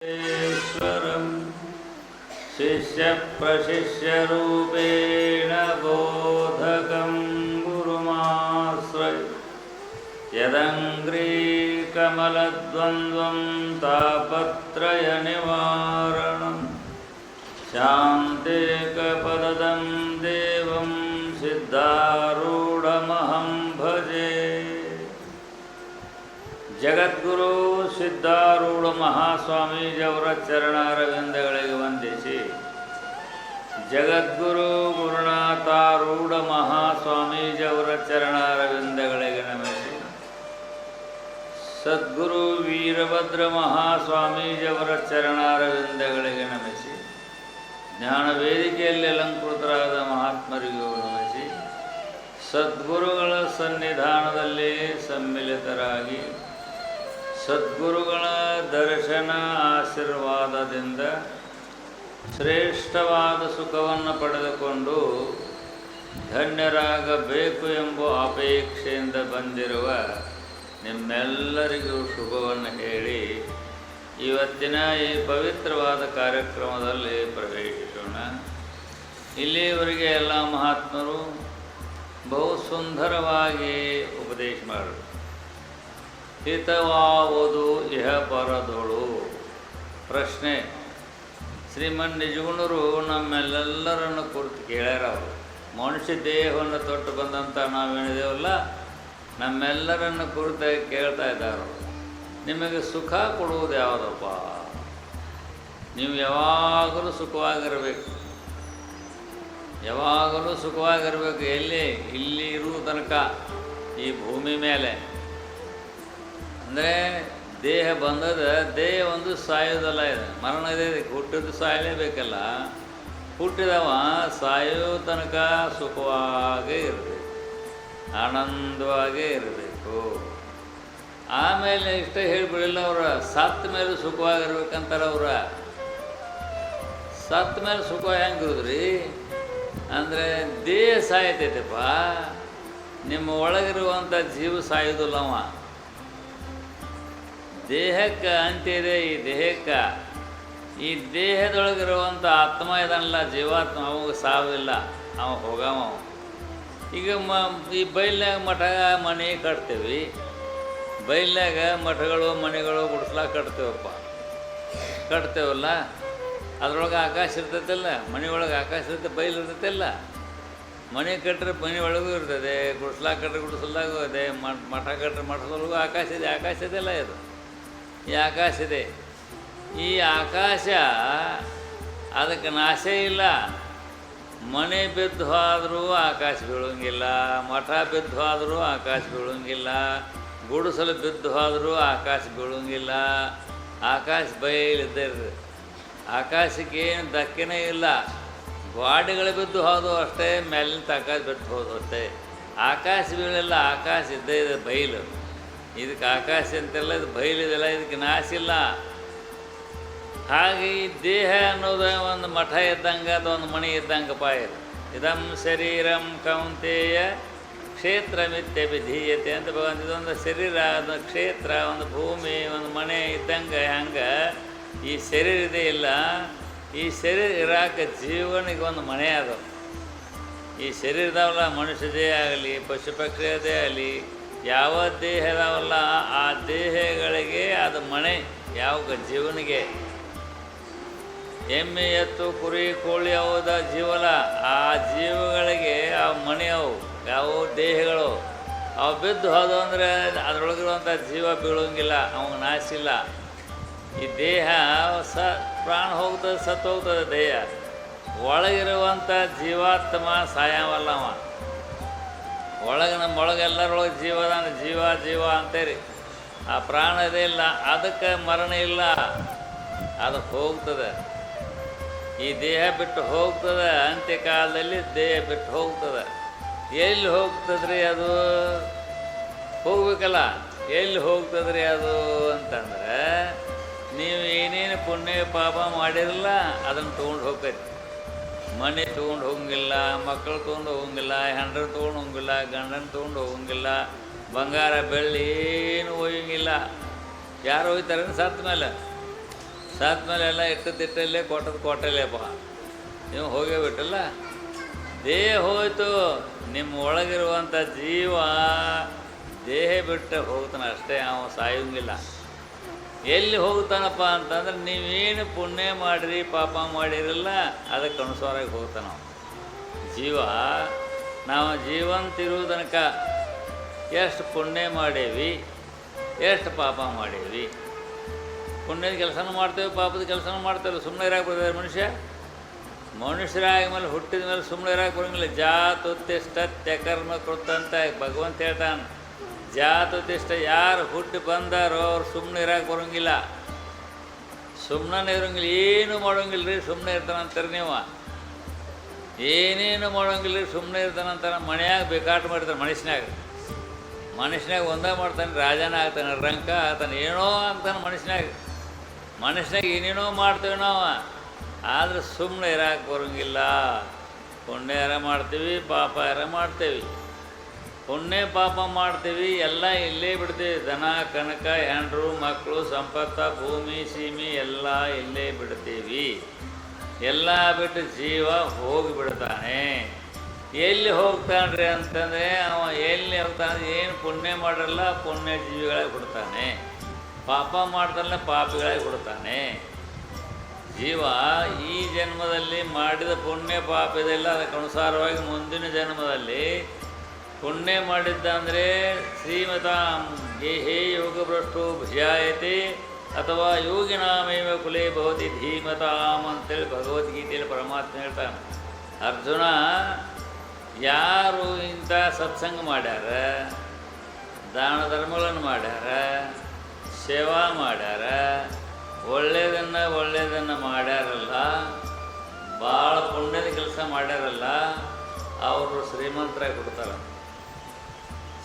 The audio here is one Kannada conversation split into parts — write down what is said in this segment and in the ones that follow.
ईश्वरं शिष्यप्रशिष्यरूपेण बोधकं गुरुमाश्रय यदङ्घ्रीकमलद्वन्द्वं तापत्रयनिवारणं शान्तेकपदं देवं सिद्धारूढमहं भजे। ಜಗದ್ಗುರು ಸಿದ್ಧಾರೂಢ ಮಹಾಸ್ವಾಮೀಜಿಯವರ ಚರಣಾರವಿಂದಗಳಿಗೆ ವಂದಿಸಿ, ಜಗದ್ಗುರು ಗುರುನಾಥಾರೂಢ ಮಹಾಸ್ವಾಮೀಜಿಯವರ ಚರಣಾರವಿಂದಗಳಿಗೆ ನಮಿಸಿ, ಸದ್ಗುರು ವೀರಭದ್ರ ಮಹಾಸ್ವಾಮೀಜಿಯವರ ಚರಣಾರವಿಂದಗಳಿಗೆ ನಮಿಸಿ, ಜ್ಞಾನ ವೇದಿಕೆಯಲ್ಲಿ ಅಲಂಕೃತರಾದ ಮಹಾತ್ಮರಿಗೂ ನಮಿಸಿ, ಸದ್ಗುರುಗಳ ಸನ್ನಿಧಾನದಲ್ಲಿ ಸಮ್ಮಿಲಿತರಾಗಿ ಸದ್ಗುರುಗಳ ದರ್ಶನ ಆಶೀರ್ವಾದದಿಂದ ಶ್ರೇಷ್ಠವಾದ ಸುಖವನ್ನು ಪಡೆದುಕೊಂಡು ಧನ್ಯರಾಗಬೇಕು ಎಂಬ ಅಪೇಕ್ಷೆಯಿಂದ ಬಂದಿರುವ ನಿಮ್ಮೆಲ್ಲರಿಗೂ ಶುಭವನ್ನು ಹೇಳಿ ಇವತ್ತಿನ ಈ ಪವಿತ್ರವಾದ ಕಾರ್ಯಕ್ರಮದಲ್ಲಿ ಪ್ರವೇಶಿಸೋಣ. ಇಲ್ಲಿಯವರೆಗೆ ಎಲ್ಲ ಮಹಾತ್ಮರು ಬಹು ಸುಂದರವಾಗಿ ಉಪದೇಶ ಮಾಡಿದರು. ಹಿತವಾವುದು ಇಹ ಪರದೊಳು. ಪ್ರಶ್ನೆ: ಶ್ರೀಮನ್ ನಿಜಗುಣರು ನಮ್ಮೆಲ್ಲರನ್ನು ಕುರಿತು ಕೇಳ್ಯಾರ. ಅವರು ಮನುಷ್ಯ ದೇಹವನ್ನು ತೊಟ್ಟು ಬಂದಂಥ ನಾವೇನಿದೇವಲ್ಲ, ನಮ್ಮೆಲ್ಲರನ್ನು ಕುರಿತಾಗಿ ಕೇಳ್ತಾ ಇದ್ದಾರೆ. ನಿಮಗೆ ಸುಖ ಕೊಡುವುದು ಯಾವುದಪ್ಪ? ನೀವು ಯಾವಾಗಲೂ ಸುಖವಾಗಿರಬೇಕು, ಯಾವಾಗಲೂ ಸುಖವಾಗಿರಬೇಕು. ಇಲ್ಲಿ ಇರುವ ತನಕ ಈ ಭೂಮಿ ಮೇಲೆ. ಅಂದರೆ ದೇಹ ಬಂದದ, ದೇಹ ಒಂದು ಸಾಯೋದಲ್ಲ, ಇದೆ ಮರಣ ಇದೆ. ಹುಟ್ಟಿದ್ದು ಸಾಯಲೇಬೇಕಲ್ಲ. ಹುಟ್ಟಿದವ ಸಾಯೋ ತನಕ ಸುಖವಾಗೇ ಇರಬೇಕು, ಆನಂದವಾಗೇ ಇರಬೇಕು. ಆಮೇಲೆ ಇಷ್ಟೇ ಹೇಳಿಬಿಡಿಲ್ಲ, ಅವರ ಸತ್ತ ಮೇಲೆ ಸುಖವಾಗಿರ್ಬೇಕಂತಾರೆ. ಅವರ ಸತ್ತ ಮೇಲೆ ಸುಖ ಹೆಂಗಿರುದ್ರಿ ಅಂದರೆ ದೇಹ ಸಾಯ್ತೈತಪ್ಪ, ನಿಮ್ಮ ಒಳಗಿರುವಂಥ ಜೀವ ಸಾಯೋದಿಲ್ಲವ. ದೇಹಕ್ಕೆ ಅಂತ್ಯ ಇದೆ. ಈ ದೇಹದೊಳಗಿರುವಂಥ ಆತ್ಮ ಇದನ್ನಲ್ಲ, ಜೀವಾತ್ಮ, ಅವಾಗ ಸಾವಿಲ್ಲ, ಅವ ಹೋಗವ. ಈಗ ಈ ಬೈಲ್ನಾಗ ಮಠ ಮನೆ ಕಟ್ತೇವೆ, ಬೈಲ್ನಾಗ ಮಠಗಳು ಮನೆಗಳು ಗುಡಿಸ್ಲಾಕ ಕಟ್ತೇವಲ್ಲ. ಅದ್ರೊಳಗೆ ಆಕಾಶ ಇರ್ತೈತಲ್ಲ, ಮನೆ ಒಳಗೆ ಆಕಾಶ ಇರ್ತದೆ, ಬೈಲು ಇರ್ತೈತಲ್ಲ. ಮನೆ ಕಟ್ಟರೆ ಮನೆ ಒಳಗೂ ಇರ್ತದೆ, ಗುಡಿಸ್ಲಾಕ ಕಟ್ರೆ ಗುಡಿಸಲ್ದಾಗೂ ಇದೆ, ಮಠ ಕಟ್ರೆ ಮಠದೊಳಗೂ ಆಕಾಶ ಇದೆ. ಆಕಾಶ ಇದೆಲ್ಲ ಇದು, ಈ ಆಕಾಶ ಇದೆ. ಈ ಆಕಾಶ ಅದಕ್ಕೆ ನಾಶ ಇಲ್ಲ. ಮನೆ ಬಿದ್ದು ಹೋದರೂ ಆಕಾಶ ಬೀಳೋಂಗಿಲ್ಲ, ಮಠ ಬಿದ್ದು ಹೋದರೂ ಆಕಾಶ ಬೀಳೋಂಗಿಲ್ಲ, ಗುಡಿಸಲು ಬಿದ್ದು ಹೋದರೂ ಆಕಾಶ ಬೀಳೋಂಗಿಲ್ಲ. ಆಕಾಶ ಬಯಲಿದ್ದೇ ಇರ್ತದೆ. ಆಕಾಶಕ್ಕೆ ಏನು ಧಕ್ಕೆನೇ ಇಲ್ಲ. ಗಾಡಿಗಳು ಬಿದ್ದು ಹೋದು ಅಷ್ಟೇ, ಮೇಲಿನ ಆಕಾಶ ಬಿಟ್ಟು ಹೋದು ಅಷ್ಟೇ. ಆಕಾಶ ಬೀಳಿಲ್ಲ, ಆಕಾಶ ಇದ್ದೇ ಇದೆ, ಬಯಲು. ಇದಕ್ಕೆ ಆಕಾಶ ಅಂತೆಲ್ಲ, ಇದು ಬಯಲಿದೆಲ್ಲ, ಇದಕ್ಕೆ ನಾಶ ಇಲ್ಲ. ಹಾಗೆ ಈ ದೇಹ ಅನ್ನೋದು ಒಂದು ಮಠ ಇದ್ದಂಗೆ, ಅದೊಂದು ಮನೆ ಇದ್ದಂಗಪ್ಪ. ಇದಂ ಶರೀರಂ ಕೌಂತೆಯ ಕ್ಷೇತ್ರಮಿತ್ಯಭಿಧೀಯತೆ ಅಂತ ಭಗವಂತ. ಇದೊಂದು ಶರೀರ, ಒಂದು ಕ್ಷೇತ್ರ, ಒಂದು ಭೂಮಿ, ಒಂದು ಮನೆ ಇದ್ದಂಗೆ. ಹಂಗೆ ಈ ಶರೀರ ಇದೆ ಇಲ್ಲ, ಈ ಶರೀರ ಇರಾಕ ಜೀವನಿಗೆ ಒಂದು ಮನೆ ಅದು. ಈ ಶರೀರದವಲ್ಲ, ಮನುಷ್ಯದೇ ಆಗಲಿ, ಪಶು ಪಕ್ಷಿಯದೇ ಆಗಲಿ, ಯಾವ ದೇಹ ಇದಾವಲ್ಲ, ಆ ದೇಹಗಳಿಗೆ ಅದು ಮನೆ. ಯಾವ ಜೀವನಿಗೆ ಎಮ್ಮೆ, ಎತ್ತು, ಕುರಿ, ಕೋಳಿ ಅವುದ ಜೀವಲ, ಆ ಜೀವಗಳಿಗೆ ಆ ಮನೆ. ಅವು ಯಾವ ದೇಹಗಳು ಅವು ಬಿದ್ದು ಹೋದು ಅಂದರೆ ಅದರೊಳಗಿರುವಂಥ ಜೀವ ಬೀಳೋಂಗಿಲ್ಲ, ಅವಾಗ ನಾಶಿಲ್ಲ. ಈ ದೇಹ ಪ್ರಾಣ ಹೋಗ್ತದೆ, ಸತ್ತು ಹೋಗ್ತದೆ ದೇಹ. ಒಳಗಿರುವಂಥ ಜೀವಾತ್ಮ ಸಾಯವಲ್ಲವ. ನಮ್ಮೊಳಗೆ ಎಲ್ಲರೊಳಗೆ ಜೀವ ಅಂತೇರಿ. ಆ ಪ್ರಾಣ ಇದೆ ಇಲ್ಲ, ಅದಕ್ಕೆ ಮರಣ ಇಲ್ಲ, ಅದು ಹೋಗ್ತದೆ. ಈ ದೇಹ ಬಿಟ್ಟು ಹೋಗ್ತದೆ. ಅಂತ್ಯಕಾಲದಲ್ಲಿ ದೇಹ ಬಿಟ್ಟು ಹೋಗ್ತದೆ. ಎಲ್ಲಿ ಹೋಗ್ತದ್ರಿ ಅದು? ಹೋಗ್ಬೇಕಲ್ಲ. ಎಲ್ಲಿ ಹೋಗ್ತದ್ರಿ ಅದು ಅಂತಂದ್ರೆ, ನೀವು ಏನೇನು ಪುಣ್ಯ ಪಾಪ ಮಾಡಿರಲ್ಲ ಅದನ್ನು ತೊಗೊಂಡು ಹೋಗ್ತೈತಿ. ಮನೆ ತೊಗೊಂಡು ಹೋಗಂಗಿಲ್ಲ, ಮಕ್ಕಳು ತೊಗೊಂಡು ಹೋಗಂಗಿಲ್ಲ, ಹೆಂಡ್ರ ತೊಗೊಂಡು ಹೋಗಂಗಿಲ್ಲ, ಗಂಡನ ತೊಗೊಂಡು ಹೋಗಂಗಿಲ್ಲ, ಬಂಗಾರ ಬೆಳ್ಳಿ ಏನು ಒಯ್ಯಂಗಿಲ್ಲ. ಯಾರು ಹೋಗ್ತಾರೆ ಸತ್ತ ಮೇಲೆ? ಸಾತ್ ಮೇಲೆ ಎಲ್ಲ ಇಟ್ಟಲ್ಲೇ ಕೊಟ್ಟದ್ದು ಕೊಟ್ಟಲ್ಲೇಪ್ಪ, ನೀವು ಹೋಗೇ ಬಿಟ್ಟಲ್ಲ. ದೇಹ ಹೋಯ್ತು, ನಿಮ್ಮ ಒಳಗಿರುವಂಥ ಜೀವ ದೇಹ ಬಿಟ್ಟು ಹೋಗ್ತಾನೆ ಅಷ್ಟೇ, ಅವ ಸಾಯೋಂಗಿಲ್ಲ. ಎಲ್ಲಿ ಹೋಗ್ತಾನಪ್ಪ ಅಂತಂದ್ರೆ ನೀವೇನು ಪುಣ್ಯ ಮಾಡಿರಿ ಪಾಪ ಮಾಡಿರಲ್ಲ ಅದಕ್ಕೆ ಅನುಸಾರವಾಗಿ ಹೋಗ್ತಾನೆ ಜೀವ. ನಾವು ಜೀವಂತಿರೋ ತನಕ ಎಷ್ಟು ಪುಣ್ಯ ಮಾಡೇವಿ, ಎಷ್ಟು ಪಾಪ ಮಾಡೇವಿ. ಪುಣ್ಯದ ಕೆಲಸನೂ ಮಾಡ್ತೇವೆ, ಪಾಪದ ಕೆಲಸನೂ ಮಾಡ್ತೇವೆ. ಸುಮ್ಮನೆ ಇರಾಕೆ ಬರ್ತದೆ ಮನುಷ್ಯರಾಗ ಮೇಲೆ ಹುಟ್ಟಿದ ಮೇಲೆ ಸುಮ್ಮನೆ ಇರಾಕೆ ಬರೋಂಗಿಲ್ಲ. ಜಾತುತ್ತಿಷ್ಠತ್ಯ ಕರ್ಮ ಕೃತಂತ ಭಗವಂತ ಹೇಳ್ತಾನೆ. ಜಾತುತ್ತಿಷ್ಠ, ಯಾರು ಹುಟ್ಟಿ ಬಂದಾರೋ ಅವ್ರು ಸುಮ್ಮನೆ ಇರಾಕೆ ಬರೋಂಗಿಲ್ಲ, ಸುಮ್ಮನೆ ಇರೋಂಗಿಲ್ಲ, ಏನೂ ಮಾಡೋಂಗಿಲ್ಲ ರೀ, ಸುಮ್ಮನೆ ಇರ್ತಾನಂತಾರೆ. ನೀವು ಏನೇನು ಮಾಡೋಂಗಿಲ್ಲ ರೀ, ಸುಮ್ಮನೆ ಇರ್ತಾನಂತಾನೆ. ಮನೆಯಾಗ ಬೇಕಾಟ ಮಾಡಿರ್ತಾನೆ. ಮನುಷ್ಯನಾಗ ಒಂದೇ ಮಾಡ್ತಾನೆ, ರಾಜನ ಆಗ್ತಾನೆ, ರಂಕ ಆಗ್ತಾನೆ, ಏನೋ ಆಗ್ತಾನೆ ಮನುಷ್ಯನಾಗ ಏನೇನೋ ಮಾಡ್ತೇವೆ ನಾವು. ಆದರೆ ಸುಮ್ಮನೆ ಇರಾಕೆ ಬರೋಂಗಿಲ್ಲ. ಪುಣ್ಯ ಯಾರ ಮಾಡ್ತೀವಿ, ಪಾಪ ಯಾರ ಮಾಡ್ತೇವೆ. ಪುಣ್ಯ ಪಾಪ ಮಾಡ್ತೀವಿ, ಎಲ್ಲ ಇಲ್ಲೇ ಬಿಡ್ತೀವಿ. ದನ ಕನಕ ಹೆಂಡ್ರು ಮಕ್ಕಳು ಸಂಪತ್ತ ಭೂಮಿ ಸೀಮೆ ಎಲ್ಲ ಇಲ್ಲೇ ಬಿಡ್ತೀವಿ. ಎಲ್ಲ ಬಿಟ್ಟು ಜೀವ ಹೋಗಿಬಿಡ್ತಾನೆ. ಎಲ್ಲಿ ಹೋಗ್ತಾನ್ರಿ ಅಂತಂದರೆ ಅವ ಎಲ್ಲಿ ಹೋಗ್ತಾನೆ, ಏನು ಪುಣ್ಯ ಮಾಡಲ್ಲ ಪುಣ್ಯ ಜೀವಿಗಳಾಗಿ ಬಿಡ್ತಾನೆ, ಪಾಪ ಮಾಡ್ತಾನೆ ಪಾಪಿಗಳಾಗಿ ಬಿಡ್ತಾನೆ. ಜೀವ ಈ ಜನ್ಮದಲ್ಲಿ ಮಾಡಿದ ಪುಣ್ಯ ಪಾಪ ಇದೆಲ್ಲ ಅದಕ್ಕೆ ಅನುಸಾರವಾಗಿ ಮುಂದಿನ ಜನ್ಮದಲ್ಲಿ ಪುಣ್ಯ ಮಾಡಿದ್ದಂದರೆ ಶ್ರೀಮತಾಂ ಗೇಹೇ ಯೋಗಭ್ರಷ್ಟೋ ಭುಜಾಯತೆ ಅಥವಾ ಯೋಗಿನಾಮೇವ ಕುಲೇ ಭವತಿ ಧೀಮತಾಂ ಅಂತೇಳಿ ಭಗವದ್ಗೀತೆಯಲ್ಲಿ ಪರಮಾತ್ಮ ಹೇಳ್ತಾನೆ. ಅರ್ಜುನ, ಯಾರು ಇಂಥ ಸತ್ಸಂಗ ಮಾಡ್ಯಾರ, ದಾನ ಧರ್ಮಗಳನ್ನು ಮಾಡ್ಯಾರ, ಸೇವಾ ಮಾಡ್ಯಾರ, ಒಳ್ಳೆಯದನ್ನು ಮಾಡ್ಯಾರಲ್ಲ, ಭಾಳ ಪುಣ್ಯದ ಕೆಲಸ ಮಾಡ್ಯಾರಲ್ಲ, ಅವರು ಶ್ರೀಮಂತರಾಗಿ ಹುಡ್ತಾರೆ.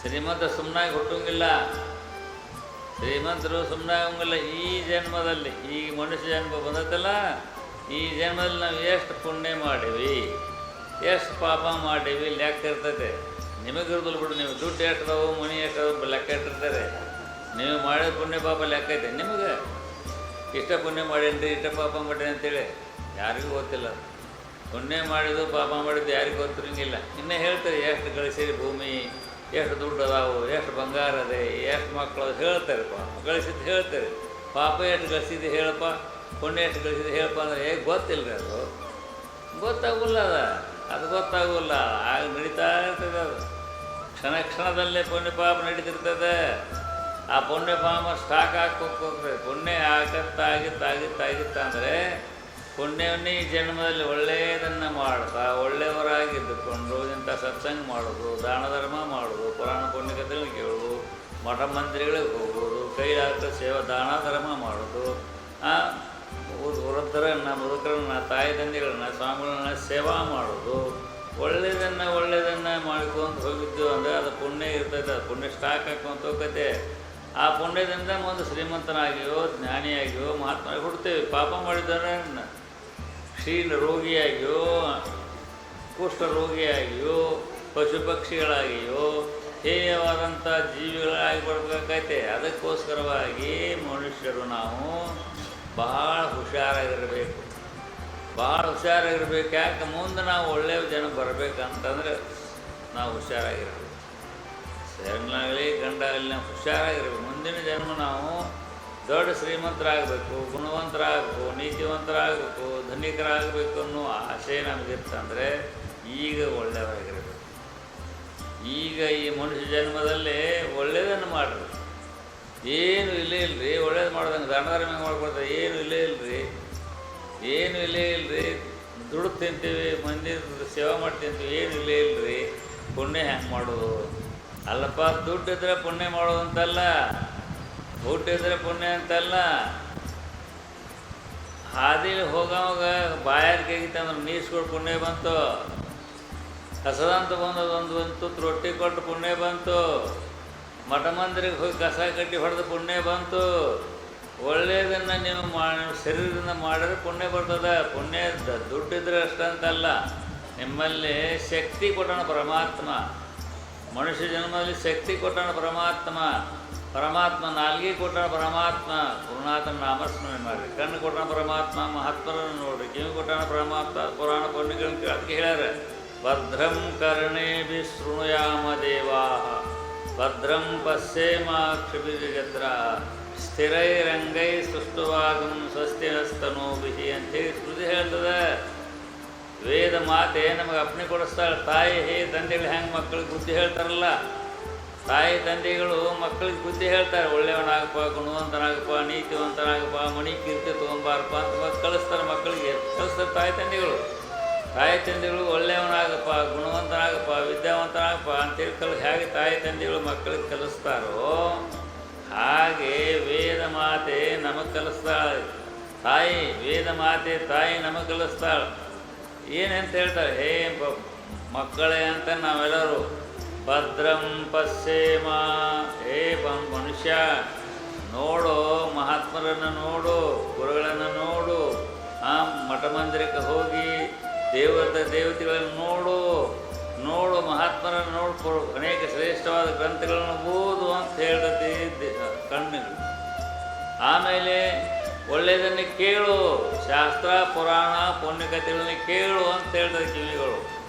ಶ್ರೀಮಂತ ಸುಮ್ಮನಾಗಿ ಹುಟ್ಟಂಗಿಲ್ಲ, ಶ್ರೀಮಂತರು ಸುಮ್ಮನೆ ಆಗಂಗಿಲ್ಲ. ಈ ಜನ್ಮದಲ್ಲಿ, ಈ ಮನುಷ್ಯ ಜನ್ಮ ಬಂದತ್ತಲ್ಲ, ಈ ಜನ್ಮದಲ್ಲಿ ನಾವು ಎಷ್ಟು ಪುಣ್ಯ ಮಾಡೀವಿ, ಎಷ್ಟು ಪಾಪ ಮಾಡೀವಿ ಲೆಕ್ಕ ಇರ್ತೈತೆ. ನಿಮಗಿರೋದಿಲ್ಲ ಬಿಡು, ನೀವು ದುಡ್ಡು ಎಷ್ಟದವು ಮನಿ ಎಷ್ಟದವು ಲೆಕ್ಕ ಇಟ್ಟಿರ್ತಾರೆ. ನೀವು ಮಾಡಿದ ಪುಣ್ಯ ಪಾಪ ಲೆಕ್ಕ ಐತೆ ನಿಮಗೆ. ಇಷ್ಟ ಪುಣ್ಯ ಮಾಡೇನ್ರಿ, ಇಷ್ಟ ಪಾಪ ಮಾಡೇನಿ ಅಂತೇಳಿ ಯಾರಿಗೂ ಗೊತ್ತಿಲ್ಲ. ಪುಣ್ಯ ಮಾಡಿದ್ದು ಪಾಪ ಮಾಡಿದ್ದು ಯಾರಿಗೂ ಗೊತ್ತಿರಂಗಿಲ್ಲ. ಇನ್ನೇ ಹೇಳ್ತಾರೆ ಎಷ್ಟು ಗಳಿಸಿರಿ ಭೂಮಿ, ಎಷ್ಟು ದುಡ್ಡು ಅದಾವು, ಎಷ್ಟು ಬಂಗಾರ ಅದೇ, ಎಷ್ಟು ಮಕ್ಕಳು ಹೇಳ್ತಾರೆ. ಗಳಿಸಿದ್ದು ಹೇಳ್ತಾರೆ. ಪಾಪ ಎಷ್ಟು ಗಳಿಸಿದ್ದು ಹೇಳಪ್ಪ, ಪುಣ್ಯ ಎಷ್ಟು ಗಳಿಸಿದ್ದು ಹೇಳಪ್ಪ ಅಂದರೆ ಹೇಗೆ ಗೊತ್ತಿಲ್ಲ ರೀ. ಅದು ಗೊತ್ತಾಗೋಲ್ಲ, ಅದು ಗೊತ್ತಾಗೋಲ್ಲ. ಆಗ ನಡೀತಾ ಇರ್ತದೆ. ಅದು ಕ್ಷಣದಲ್ಲೇ ಪುಣ್ಯ ಪಾಪ ನಡೀತಿರ್ತದೆ. ಆ ಪುಣ್ಯ ಪಾಪ ಸ್ಟಾಕ್ ಹಾಕೋಗ್ತದೆ. ಪುಣ್ಯ ಆಗಿತ್ತಾಗಿತ್ತಂದರೆ ಪುಣ್ಯವನ್ನೇ ಈ ಜನ್ಮದಲ್ಲಿ ಒಳ್ಳೆಯದನ್ನು ಮಾಡ್ತಾ ಒಳ್ಳೆಯವರಾಗಿದ್ದುಕೊಂಡು ಇಂಥ ಸತ್ಸಂಗ ಮಾಡೋದು, ದಾನ ಧರ್ಮ ಮಾಡೋದು, ಪುರಾಣ ಪುಣ್ಯಕಥೆಗಳು ಕೇಳೋದು, ಮಠ ಮಂದಿರಗಳಿಗೆ ಹೋಗೋದು, ಕೈಲಾದ ಸೇವಾ ದಾನ ಧರ್ಮ ಮಾಡೋದು, ವೃದ್ಧರನ್ನು ಮುದುಕರನ್ನು ತಾಯಿ ತಂದೆಗಳನ್ನ ಸ್ವಾಮಿಗಳನ್ನ ಸೇವಾ ಮಾಡೋದು, ಒಳ್ಳೆಯದನ್ನು ಮಾಡ್ಕೊಂಡು ಹೋಗಿದ್ದು ಅಂದರೆ ಅದು ಪುಣ್ಯ ಇರ್ತೈತೆ. ಅದು ಪುಣ್ಯ ಸ್ಟಾಕ್ ಹಾಕೊಂತ ಹೋಗ್ತೈತೆ. ಆ ಪುಣ್ಯದಿಂದ ಒಂದು ಶ್ರೀಮಂತನಾಗಿಯೋ ಜ್ಞಾನಿಯಾಗಿಯೋ ಮಹಾತ್ಮ ಹುಡ್ತೇವೆ. ಪಾಪ ಮಾಡಿದರೆ ಕ್ಷೀಣ ರೋಗಿಯಾಗಿಯೋ ಕುಷ್ಠ ರೋಗಿಯಾಗಿಯೋ ಪಶು ಪಕ್ಷಿಗಳಾಗಿಯೋ ಹೇಯವಾದಂಥ ಜೀವಿಗಳಾಗಿ ಬರಬೇಕಾಗೈತೆ. ಅದಕ್ಕೋಸ್ಕರವಾಗಿ ಮನುಷ್ಯರು ನಾವು ಭಾಳ ಹುಷಾರಾಗಿರಬೇಕು. ಯಾಕೆ ಮುಂದೆ ನಾವು ಒಳ್ಳೆಯ ಜನ ಬರಬೇಕಂತಂದ್ರೆ ನಾವು ಹುಷಾರಾಗಿರಬೇಕು. ಹೆಣ್ಣಾಗಲಿ ಗಂಡಾಗಲಿ ನಾವು ಹುಷಾರಾಗಿರ್ಬೇಕು. ಮುಂದಿನ ಜನ್ಮ ನಾವು ದೊಡ್ಡ ಶ್ರೀಮಂತರಾಗಬೇಕು, ಗುಣವಂತರಾಗಬೇಕು, ನೀತಿವಂತರಾಗಬೇಕು, ಧನಿಕರಾಗಬೇಕು ಅನ್ನೋ ಆಸೆ ನಮಗಿರ್ತಂದರೆ ಈಗ ಒಳ್ಳೆಯವರಾಗಿರಬೇಕು. ಈಗ ಈ ಮನುಷ್ಯ ಜನ್ಮದಲ್ಲೇ ಒಳ್ಳೆಯದನ್ನು ಮಾಡಿರಿ. ಏನು ಇಲ್ಲೇ ಇಲ್ಲರಿ, ಒಳ್ಳೇದು ಮಾಡ್ದಂಗೆ ದಾನಧರ್ಮ ಮಾಡ್ಕೊಡ್ತಾರೆ. ಏನು ಇಲ್ಲೇ ಇಲ್ಲರಿ. ದುಡ್ಡು ತಿಂತೀವಿ, ಮಂದಿ ಸೇವೆ ಮಾಡಿ ತಿಂತೀವಿ, ಏನು ಇಲ್ಲೇ ಇಲ್ಲರಿ. ಪುಣ್ಯ ಹೆಂಗೆ ಮಾಡೋದು? ಅಲ್ಲಪ್ಪ, ದುಡ್ಡಿದ್ರೆ ಪುಣ್ಯ ಮಾಡೋದು ಅಂತಲ್ಲ, ದುಡ್ಡಿದ್ರೆ ಪುಣ್ಯ ಅಂತಲ್ಲ. ಹಾದಿಲಿ ಹೋಗೋವಾಗ ಬಾಯಾರಿಕೆ ಆಗಿತ್ತಂದ್ರೆ ನೀರ್ಸ್ಕೊಟ್ಟು ಪುಣ್ಯ ಬಂತು. ಕಸದಂತ ಬಂದದೊಂದು ತುತ್ತು ರೊಟ್ಟಿ ಕೊಟ್ಟು ಪುಣ್ಯ ಬಂತು. ಮಠ ಮಂದಿರಿಗೆ ಹೋಗಿ ಕಸ ಕಟ್ಟಿ ಹೊಡೆದು ಪುಣ್ಯ ಬಂತು. ಒಳ್ಳೆಯದನ್ನು ನೀವು ಶರೀರದಿಂದ ಮಾಡಿದ್ರೆ ಪುಣ್ಯ ಬರ್ತದೆ. ಪುಣ್ಯ ದುಡ್ಡಿದ್ರೆ ಅಷ್ಟಂತಲ್ಲ, ನಿಮ್ಮಲ್ಲಿ ಶಕ್ತಿ ಕೊಟ್ಟಣ ಪರಮಾತ್ಮ. ಮನುಷ್ಯ ಜನ್ಮದಲ್ಲಿ ಶಕ್ತಿ ಕೊಟ್ಟಣ ಪರಮಾತ್ಮ. ಪರಮಾತ್ಮ ನಾಲ್ಗೆ ಕೊಟ್ಟ ಪರಮಾತ್ಮ ಗುರುನಾಥನ ನಾಮಸ್ಮರಣೆ ಮಾಡಿರಿ. ಕಣ್ಣು ಕೊಟ್ಟ ಪರಮಾತ್ಮ ಮಹಾತ್ಮರನ್ನು ನೋಡ್ರಿ. ಕಿವಿ ಕೊಟ್ಟಾನ ಪರಮಾತ್ಮ ಪುರಾಣ ಪುಣ್ಯಗಳನ್ನು ಕೇಳಿ. ಅದಕ್ಕೆ ಹೇಳ್ಯಾರ ಭದ್ರಂ ಕರ್ಣೇಭಿ ಶೃಣುಯಾಮ ದೇವಾ ಭದ್ರಂ ಪಶ್ಯೇಮಾಕ್ಷಿಭಿರ್ಯತ್ರ ಸ್ಥಿರೈರಂಗೈ ಸುಷ್ಟುವಾಗಂ ಸ್ವಸ್ತಿ ಹಸ್ತನೋಭಿಹಿ ಅಂತೇಳಿ ಸ್ಮೃತಿ ಹೇಳ್ತದೆ. ವೇದ ಮಾತೆ ನಮಗೆ ಅಪ್ಪಣೆ ಕೊಡಿಸ್ತಾಳೆ. ತಾಯಿ ತಂದೆಗಳು ಹೆಂಗೆ ಮಕ್ಕಳಿಗೆ ಬುದ್ಧಿ ಹೇಳ್ತಾರಲ್ಲ, ತಾಯಿ ತಂದೆಗಳು ಮಕ್ಕಳಿಗೆ ಬುದ್ಧಿ ಹೇಳ್ತಾರೆ. ಒಳ್ಳೆಯವನಾಗಪ್ಪ, ಗುಣವಂತನಾಗಪ್ಪ, ನೀತಿವಂತನಾಗಪ್ಪ, ಮಣಿ ಕೀರ್ತಿ ತೊಗೊಂಬಾರಪ್ಪ ಅಂತ ಕಳಿಸ್ತಾರೆ. ಮಕ್ಕಳಿಗೆ ಕಳಿಸ್ತಾರೆ ತಾಯಿ ತಂದೆಗಳು. ತಾಯಿ ತಂದೆಗಳು ಒಳ್ಳೆಯವನಾಗಪ್ಪ, ಗುಣವಂತನಾಗಪ್ಪ, ವಿದ್ಯಾವಂತನಾಗಪ್ಪ ಅಂತೇಳಿ ಹೇಗೆ ತಾಯಿ ತಂದೆಗಳು ಮಕ್ಕಳಿಗೆ ಕಲಿಸ್ತಾರೋ ಹಾಗೆ ವೇದ ಮಾತೆ ನಮಗೆ ಕಲಿಸ್ತಾಳೆ. ತಾಯಿ ವೇದ ಮಾತೆ ತಾಯಿ ನಮಗೆ ಕಲಿಸ್ತಾಳೆ. ಏನಂತ ಹೇಳ್ತಾರೆ, ಹೇ ಮಕ್ಕಳೇ ಅಂತ ನಾವೆಲ್ಲರೂ ಭದ್ರಂ ಪಶ್ಯೇಮ, ಹೇ ಮನುಷ್ಯ ನೋಡು, ಮಹಾತ್ಮರನ್ನು ನೋಡು, ಗುರುಗಳನ್ನು ನೋಡು, ಮಠ ಮಂದಿರಕ್ಕೆ ಹೋಗಿ ದೇವತೆಗಳನ್ನು ನೋಡು, ಮಹಾತ್ಮರನ್ನು ನೋಡ್ಕೊ, ಅನೇಕ ಶ್ರೇಷ್ಠವಾದ ಗ್ರಂಥಗಳನ್ನು ಓದು ಅಂತ ಹೇಳ್ತತಿ ಕಣ್ಣುಗಳು. ಆಮೇಲೆ ಒಳ್ಳೆಯದನ್ನು ಕೇಳು, ಶಾಸ್ತ್ರ ಪುರಾಣ ಪುಣ್ಯಕಥೆಗಳನ್ನು ಕೇಳು ಅಂತ ಹೇಳ್ತದೆ ಕಿವಿಗಳು.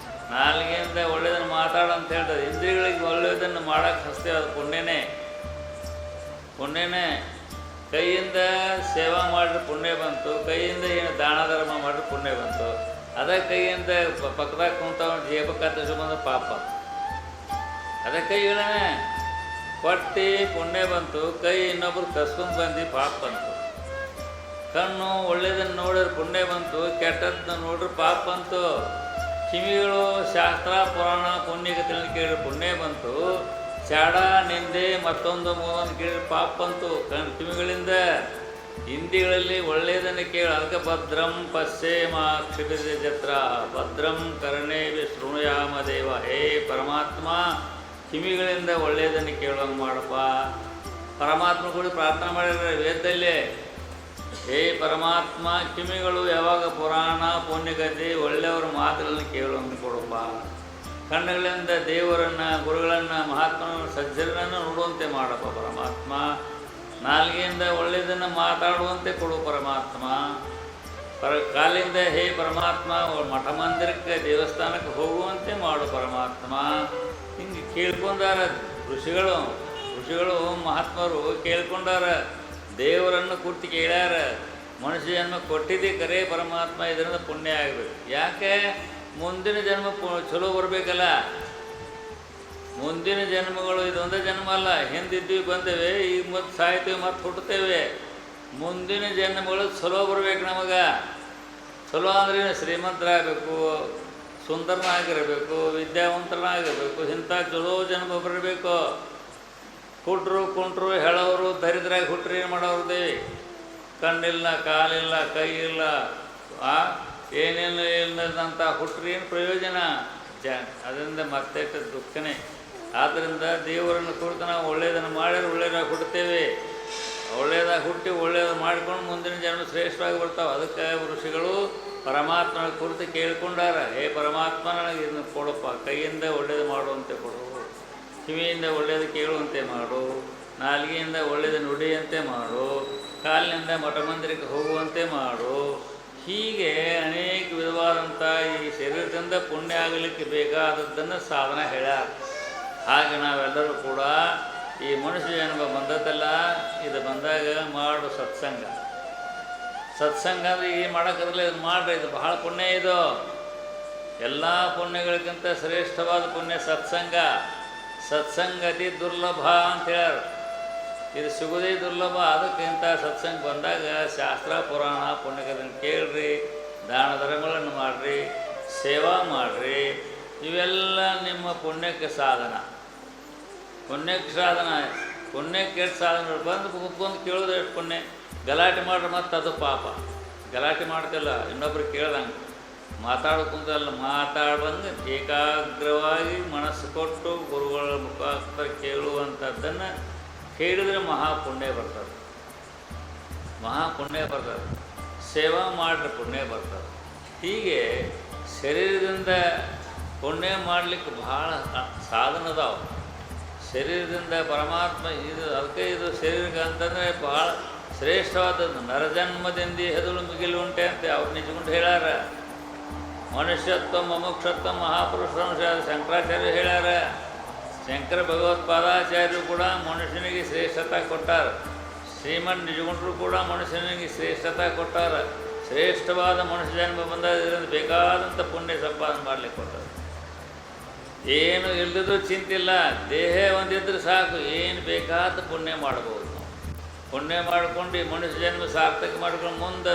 ನಾಲ್ಗೆಯಿಂದ ಒಳ್ಳೆಯದನ್ನು ಮಾತಾಡು ಅಂತ ಹೇಳ್ತದೆ. ಇಂದ್ರಿಯಗಳಿಗೆ ಒಳ್ಳೆಯದನ್ನು ಮಾಡೋಕ್ಕೆ ಹಸ್ತೇವೆ, ಅದು ಪುಣ್ಯನೇ. ಕೈಯಿಂದ ಸೇವಾ ಮಾಡಿದ್ರೆ ಪುಣ್ಯ ಬಂತು, ಕೈಯಿಂದ ಏನು ದಾನ ಧರ್ಮ ಮಾಡಿದ್ರೆ ಪುಣ್ಯ ಬಂತು. ಅದೇ ಕೈಯಿಂದ ಪಕ್ಕದಾಗ ಕುಂತವನು ಜೇಬ ಕತ್ತಿಸ್ಕೊಂಬಂದು ಪಾಪ. ಅದೇ ಕೈಗಳೇ ಕೊಟ್ಟು ಪುಣ್ಯ ಬಂತು, ಕೈ ಇನ್ನೊಬ್ರು ಕಸ್ಕೊಂಡು ಬಂದು ಪಾಪ ಬಂತು. ಕಣ್ಣು ಒಳ್ಳೆಯದನ್ನು ನೋಡಿದ್ರೆ ಪುಣ್ಯ ಬಂತು, ಕೆಟ್ಟದ್ದನ್ನ ನೋಡ್ರೆ ಪಾಪ ಬಂತು. ಕಿವಿಗಳು ಶಾಸ್ತ್ರ ಪುರಾಣ ಪುಣ್ಯಕಥೆಗಳನ್ನು ಕೇಳಿದ್ರೆ ಪುಣ್ಯ ಬಂತು. ಚಾಡ ನಿಂದೆ ಮತ್ತೊಂದು ಮೂವೊಂದು ಕೇಳಿದ್ರೆ ಪಾಪ ಬಂತು ಕಿವಿಗಳಿಂದ. ಹಿಂದಿಗಳಲ್ಲಿ ಒಳ್ಳೆಯದನ್ನು ಕೇಳಿ. ಅದಕ್ಕೆ ಭದ್ರಂ ಪಶ್ಯೇಮಾಕ್ಷಿಭಿರ್ಯತ್ರ ಭದ್ರಂ ಕರ್ಣೇಭಿ ಶೃಣುಯಾಮ ದೇವ. ಹೇ ಪರಮಾತ್ಮ ಕಿವಿಗಳಿಂದ ಒಳ್ಳೆಯದನ್ನು ಕೇಳುವಂಗೆ ಮಾಡಪ್ಪ. ಪರಮಾತ್ಮ ಕೂಡ ಪ್ರಾರ್ಥನೆ ಮಾಡಿದ್ರೆ ವೇದದಲ್ಲೇ, ಹೇ ಪರಮಾತ್ಮ ಕಿವಿಗಳು ಯಾವಾಗ ಪುರಾಣ ಪುಣ್ಯಕಥೆ ಒಳ್ಳೆಯವರ ಮಾತುಗಳನ್ನು ಕೇಳುವಂಗೆ ಕೊಡಪ್ಪ. ಕಣ್ಣುಗಳಿಂದ ದೇವರನ್ನು, ಗುರುಗಳನ್ನು, ಮಹಾತ್ಮನನ್ನು, ಸಜ್ಜನರನ್ನು ನೋಡುವಂತೆ ಮಾಡಪ್ಪ ಪರಮಾತ್ಮ. ನಾಲ್ಗೆಯಿಂದ ಒಳ್ಳೆಯದನ್ನು ಮಾತಾಡುವಂತೆ ಕೊಡು ಪರಮಾತ್ಮ. ಕಾಲಿಂದ ಹೇ ಪರಮಾತ್ಮ ಮಠ ಮಂದಿರಕ್ಕೆ ದೇವಸ್ಥಾನಕ್ಕೆ ಹೋಗುವಂತೆ ಮಾಡು ಪರಮಾತ್ಮ. ಹಿಂಗೆ ಕೇಳ್ಕೊಂಡಾರ ಋಷಿಗಳು ಮಹಾತ್ಮರು ಕೇಳ್ಕೊಂಡಾರ. ದೇವರನ್ನು ಕುರ್ತಿ ಕೇಳ್ಯಾರ. ಮನುಷ್ಯ ಜನ್ಮ ಕೊಟ್ಟಿದ್ದೇ ಕರೆ ಪರಮಾತ್ಮ, ಇದರಿಂದ ಪುಣ್ಯ ಆಗಬೇಕು. ಯಾಕೆ ಮುಂದಿನ ಜನ್ಮ ಚಲೋ ಬರಬೇಕಲ್ಲ. ಮುಂದಿನ ಜನ್ಮಗಳು ಇದೊಂದೇ ಜನ್ಮ ಅಲ್ಲ, ಹಿಂದಿದ್ದೀವಿ ಬಂದೇವೆ, ಈಗ ಮತ್ತೆ ಸಾಯ್ತೇವೆ, ಮತ್ತೆ ಹುಟ್ಟುತ್ತೇವೆ. ಮುಂದಿನ ಜನ್ಮಗಳು ಚಲೋ ಬರ್ಬೇಕು ನಮಗೆ. ಚಲೋ ಅಂದ್ರೆ ಶ್ರೀಮಂತರಾಗಬೇಕು, ಸುಂದರನಾಗಿರಬೇಕು, ವಿದ್ಯಾವಂತನಾಗಿರಬೇಕು, ಇಂಥ ಚಲೋ ಜನ್ಮ ಬರಬೇಕು. ಕುಂಟ್ರು ಹೇಳೋರು ದರಿದ್ರಾಗಿ ಹುಟ್ಟ್ರಿ ಏನು ಮಾಡೋರ್ದೇವಿ. ಕಣ್ಣಿಲ್ಲ, ಕಾಲಿಲ್ಲ, ಕೈ ಇಲ್ಲ, ಏನೇನು ಇಲ್ಲದಂಥ ಹುಟ್ಟ್ರಿ ಏನು ಪ್ರಯೋಜನ? ಅದರಿಂದ ಮತ್ತೆ ದುಃಖನೇ. ಆದ್ದರಿಂದ ದೇವರನ್ನು ಕುರಿತು ನಾವು ಒಳ್ಳೆಯದನ್ನು ಮಾಡಿದ್ರೆ ಒಳ್ಳೆಯದಾಗಿ ಹುಟ್ಟುತ್ತೇವೆ. ಒಳ್ಳೆಯದಾಗಿ ಹುಟ್ಟಿ ಒಳ್ಳೆಯದು ಮಾಡ್ಕೊಂಡು ಮುಂದಿನ ಜನ್ಮ ಶ್ರೇಷ್ಠವಾಗಿ ಬರ್ತಾವೆ. ಅದಕ್ಕೆ ಋಷಿಗಳು ಪರಮಾತ್ಮನ ಕುರಿತು ಕೇಳಿಕೊಂಡಾರ. ಹೇ ಪರಮಾತ್ಮ ನನಗೆ ಇದನ್ನು ಕೊಡಪ್ಪ, ಕೈಯಿಂದ ಒಳ್ಳೆಯದು ಮಾಡುವಂತೆ ಕೊಡು, ಕಿವಿಯಿಂದ ಒಳ್ಳೆಯದು ಕೇಳುವಂತೆ ಮಾಡು, ನಾಲಿಗೆಯಿಂದ ಒಳ್ಳೆಯದು ನುಡಿಯಂತೆ ಮಾಡು, ಕಾಲಿನಿಂದ ಮಠ ಮಂದಿರಕ್ಕೆ ಹೋಗುವಂತೆ ಮಾಡು. ಹೀಗೆ ಅನೇಕ ವಿಧವಾದಂಥ ಈ ಶರೀರದಿಂದ ಪುಣ್ಯ ಆಗಲಿಕ್ಕೆ ಬೇಕಾದದ್ದನ್ನು ಸಾಧನ ಹೇಳ್ಯಾರ. ಹಾಗೆ ನಾವೆಲ್ಲರೂ ಕೂಡ ಈ ಮನುಷ್ಯ ಜನ್ಮ ಬಂದದ್ದಲ್ಲ, ಇದು ಬಂದಾಗ ಮಾಡು ಸತ್ಸಂಗ. ಅಂದರೆ ಈ ಮಾಡೋಕ್ಕಾಗಲ್ಲ, ಇದು ಮಾಡ್ರಿ, ಇದು ಬಹಳ ಪುಣ್ಯ. ಇದು ಎಲ್ಲ ಪುಣ್ಯಗಳಿಗಿಂತ ಶ್ರೇಷ್ಠವಾದ ಪುಣ್ಯ ಸತ್ಸಂಗ. ಸತ್ಸಂಗತಿ ದುರ್ಲಭ ಅಂತ ಹೇಳ್ಯಾರ. ಇದು ಸಿಗೋದೇ ದುರ್ಲಭ. ಅದಕ್ಕಿಂತ ಸತ್ಸಂಗ ಬಂದಾಗ ಶಾಸ್ತ್ರ ಪುರಾಣ ಪುಣ್ಯಕಥೆಯನ್ನು ಕೇಳ್ರಿ, ದಾನ ಧರ್ಮಗಳನ್ನು ಮಾಡಿರಿ, ಸೇವಾ ಮಾಡಿರಿ. ಇವೆಲ್ಲ ನಿಮ್ಮ ಪುಣ್ಯಕ್ಕೆ ಸಾಧನ. ಪುಣ್ಯಕ್ಕೆ ಎಷ್ಟು ಸಾಧನ. ಬಂದು ಕುತ್ಕೊಂಡು ಕೇಳೋದು ಎಷ್ಟು ಪುಣ್ಯ. ಗಲಾಟೆ ಮಾಡ್ರೆ ಮತ್ತೆ ಅದು ಪಾಪ. ಗಲಾಟೆ ಮಾಡ್ತಿಲ್ಲ, ಇನ್ನೊಬ್ರಿಗೆ ಕೇಳ್ದಂಗೆ ಮಾತಾಡ್ಕೊಂತಲ್ಲ, ಮಾತಾಡ್ಬಂದು ಏಕಾಗ್ರವಾಗಿ ಮನಸ್ಸು ಕೊಟ್ಟು ಗುರುಗಳ ಮುಖಾಂತರ ಕೇಳುವಂಥದ್ದನ್ನು ಕೇಳಿದರೆ ಮಹಾಪುಣ್ಯ ಬರ್ತದೆ. ಸೇವಾ ಮಾಡಿದ್ರೆ ಪುಣ್ಯ ಬರ್ತದೆ. ಹೀಗೆ ಶರೀರದಿಂದ ಪುಣ್ಯ ಮಾಡಲಿಕ್ಕೆ ಭಾಳ ಸಾಧನ ಅದಾವೆ. ಶರೀರದಿಂದ ಪರಮಾತ್ಮ ಇದು ಅದಕ್ಕೆ ಇದು ಶರೀರಕ್ಕೆ ಅಂತಂದರೆ ಭಾಳ ಶ್ರೇಷ್ಠವಾದದ್ದು. ನರಜನ್ಮದಿಂದ ಹೆದಳು ಮಿಗಿಲು ಉಂಟೆ ಅಂತ ಅವ್ರು ನಿಜಗುಂಡು ಹೇಳ್ಯಾರ. ಮನುಷ್ಯತ್ವ ಮಮುಕ್ಷತ್ವ ಮಹಾಪುರುಷರಂಶ ಶಂಕರಾಚಾರ್ಯ ಹೇಳ್ಯಾರ. ಶಂಕರ ಭಗವತ್ಪಾದಾಚಾರ್ಯರು ಕೂಡ ಮನುಷ್ಯನಿಗೆ ಶ್ರೇಷ್ಠತೆ ಕೊಟ್ಟಾರ. ಶ್ರೀಮನ್ ನಿಜಗುಂಡರು ಕೂಡ ಮನುಷ್ಯನಿಗೆ ಶ್ರೇಷ್ಠತೆ ಕೊಟ್ಟಾರ. ಶ್ರೇಷ್ಠವಾದ ಮನುಷ್ಯ ಜನ್ಮ ಬಂದಾಗ ಇದರಿಂದ ಬೇಕಾದಂಥ ಪುಣ್ಯ ಸಂಪಾದನೆ ಮಾಡಲಿಕ್ಕೆ ಕೊಟ್ಟಾರೆ. ಏನು ಇಲ್ಲದ್ರೂ ಚಿಂತಿಲ್ಲ, ದೇಹ ಒಂದಿದ್ರೆ ಸಾಕು, ಏನು ಬೇಕಾದ ಪುಣ್ಯ ಮಾಡ್ಬೋದು. ಪುಣ್ಯ ಮಾಡ್ಕೊಂಡು ಈ ಮನುಷ್ಯ ಜನ್ಮ ಸಾರ್ಥಕ ಮಾಡ್ಕೊಂಡು ಮುಂದೆ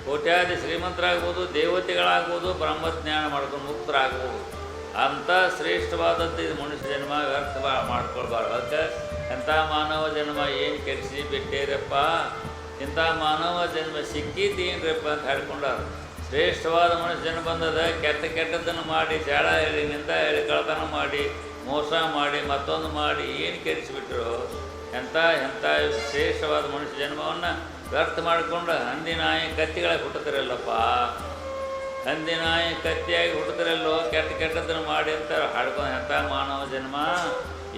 ಕೋಟ್ಯಾದಿ ಶ್ರೀಮಂತರಾಗ್ಬೋದು, ದೇವತೆಗಳಾಗ್ಬೋದು, ಬ್ರಹ್ಮಜ್ಞಾನ ಮಾಡ್ಕೊಂಡು ಮುಕ್ತರಾಗ್ಬೋದು. ಅಂಥ ಶ್ರೇಷ್ಠವಾದದ್ದು ಇದು ಮನುಷ್ಯ ಜನ್ಮ. ವ್ಯರ್ಥ ಮಾಡ್ಕೊಳ್ಬಾರ್ದು. ಅದಕ್ಕೆ ಎಂಥ ಮಾನವ ಜನ್ಮ ಏನು ಕೆಡಿಸಿ ಬಿಟ್ಟೇರಪ್ಪ, ಇಂಥ ಮಾನವ ಜನ್ಮ ಸಿಕ್ಕಿದ್ದೇನ್ರಪ್ಪ ಅಂತ ಹೇಳ್ಕೊಂಡಾರ. ಶ್ರೇಷ್ಠವಾದ ಮನುಷ್ಯ ಜನ್ಮ ಬಂದದ. ಕೆಟ್ಟದ್ದನ್ನು ಮಾಡಿ, ಚಾಳ ಹೇಳಿ, ನಿಂದ ಹೇಳಿ, ಕಳ್ಳತನ ಮಾಡಿ, ಮೋಸ ಮಾಡಿ, ಮತ್ತೊಂದು ಮಾಡಿ ಏನು ಕೆಡಿಸಿಬಿಟ್ರು. ಎಂಥ ಶ್ರೇಷ್ಠವಾದ ಮನುಷ್ಯ ಜನ್ಮವನ್ನು ವ್ಯರ್ಥ ಮಾಡಿಕೊಂಡು ಹಂದಿನಾಯಿ ಕತ್ತಿಗಳಾಗಿ ಹುಟ್ಟುತ್ತಾರಲ್ಲಪ್ಪ. ಹಂದಿನಾಯಿ ಕತ್ತಿಯಾಗಿ ಹುಟ್ಟುತ್ತಾರಲ್ಲೋ, ಕೆಟ್ಟದ್ದನ್ನು ಮಾಡಿ ಅಂತ ಹಾಡ್ಕೊಂಡು ಎಂಥ ಮಾನವ ಜನ್ಮ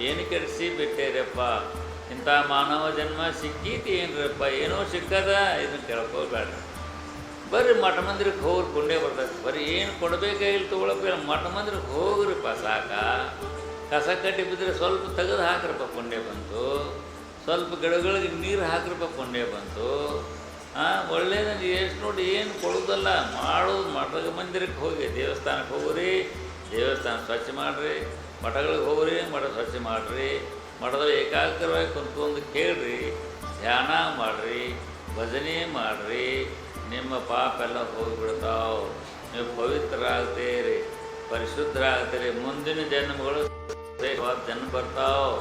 ಏನು ಕೆಡಿಸಿ ಬಿಟ್ಟೇರಪ್ಪ. ಇಂಥ ಮಾನವ ಜನ್ಮ ಸಿಕ್ಕೀತಿ ಏನ್ರಪ್ಪ, ಏನೋ ಸಿಕ್ಕದ, ಇದನ್ನು ಕೇಳ್ಕೋಬೇಡ್ರಿ. ಬರ್ರಿ ಮಠ ಮಂದಿರಕ್ಕೆ ಹೋಗ್ರಿ, ಪುಣ್ಯ ಬರ್ತದೆ. ಬರೀ ಏನು ಕೊಡಬೇಕಾಗಿಲ್ಲ, ತೊಗೊಳಕ್ಕೆ ಮಠ ಮಂದಿರಕ್ಕೆ ಹೋಗ್ರಿಪ್ಪ ಸಾಕ. ಕಸ ಕಟ್ಟಿ ಬಿದ್ದರೆ ಸ್ವಲ್ಪ ತೆಗೆದು ಹಾಕ್ರಪ್ಪ, ಪುಣ್ಯ ಬಂತು. ಸ್ವಲ್ಪ ಗಿಡಗಳಿಗೆ ನೀರು ಹಾಕ್ರಪ್ಪ, ಪುಣ್ಯ ಬಂತು. ಒಳ್ಳೇದು ಎಷ್ಟು ನೋಡಿ, ಏನು ಕೊಡೋದಲ್ಲ, ಮಾಡೋದು. ಮಠದ ಮಂದಿರಕ್ಕೆ ಹೋಗಿ, ದೇವಸ್ಥಾನಕ್ಕೆ ಹೋಗ್ರಿ, ದೇವಸ್ಥಾನ ಸ್ವಚ್ಛ ಮಾಡಿರಿ. ಮಠಗಳಿಗೆ ಹೋಗ್ರಿ, ಮಠ ಸ್ವಚ್ಛ ಮಾಡಿರಿ. ಮಠದ ಏಕಾಗ್ರವಾಗಿ ಕುಂತ್ಕೊಂಡು ಕೇಳ್ರಿ, ಧ್ಯಾನ ಮಾಡಿರಿ, ಭಜನೆ ಮಾಡಿರಿ. ನಿಮ್ಮ ಪಾಪ ಎಲ್ಲ ಹೋಗಿಬಿಡ್ತಾವೆ. ನೀವು ಪವಿತ್ರರಾಗ್ತೀರಿ, ಪರಿಶುದ್ಧರಾಗ್ತೀರಿ. ಮುಂದಿನ ಜನ್ಮಗಳು ಶ್ರೇಷ್ಠವಾದ ಜನ್ಮ ಬರ್ತಾವೆ.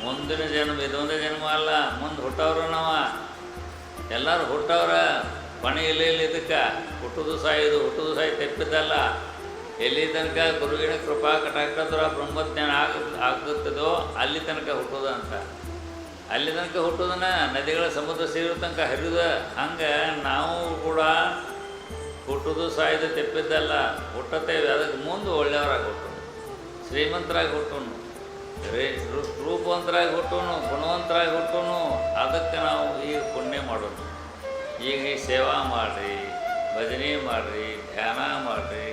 ಮುಂದಿನ ಜನ್ಮ ಇದೊಂದೇ ಜನ್ಮ ಅಲ್ಲ, ಮುಂದೆ ಹುಟ್ಟವ್ರ ನಾವು ಎಲ್ಲರೂ ಹುಟ್ಟವ್ರ. ಪಣಿ ಇಲ್ಲ ಇದಕ್ಕೆ ಹುಟ್ಟುದು ಸಾಯೋದು, ಹುಟ್ಟುದು ಸಾಯಿ ತೆಪ್ಪಿದ್ದಲ್ಲ. ಎಲ್ಲಿ ತನಕ ಗುರುವಿನ ಕೃಪಾ ಕಟಾಕ್ಷದ್ರ ಬ್ರಹ್ಮಜ್ಞಾನ ಆಗುತ್ತದೋ ಅಲ್ಲಿ ತನಕ ಹುಟ್ಟೋದು ಅಂತ. ಅಲ್ಲಿ ತನಕ ಹುಟ್ಟೋದನ್ನ ನದಿಗಳ ಸಮುದ್ರ ಸೇರೋ ತನಕ ಹರಿದ. ಹಂಗೆ ನಾವು ಕೂಡ ಹುಟ್ಟುದು ಸಾಯ್ದು ತೆಪ್ಪಿದ್ದಲ್ಲ, ಹುಟ್ಟತ್ತೇವೆ. ಅದಕ್ಕೆ ಮುಂದೆ ಒಳ್ಳೆಯವರಾಗಿ ಹುಟ್ಟೋನು, ಶ್ರೀಮಂತರಾಗಿ ಹುಟ್ಟೋನು, ರೂಪವಂತರಾಗಿ ಹುಟ್ಟೋನು, ಗುಣವಂತರಾಗಿ ಹುಟ್ಟೋನು. ಅದಕ್ಕೆ ನಾವು ಈಗ ಪುಣ್ಯ ಮಾಡೋನು. ಈಗ ಈ ಸೇವಾ ಮಾಡಿರಿ, ಭಜನೆ ಮಾಡಿರಿ, ಧ್ಯಾನ ಮಾಡಿರಿ,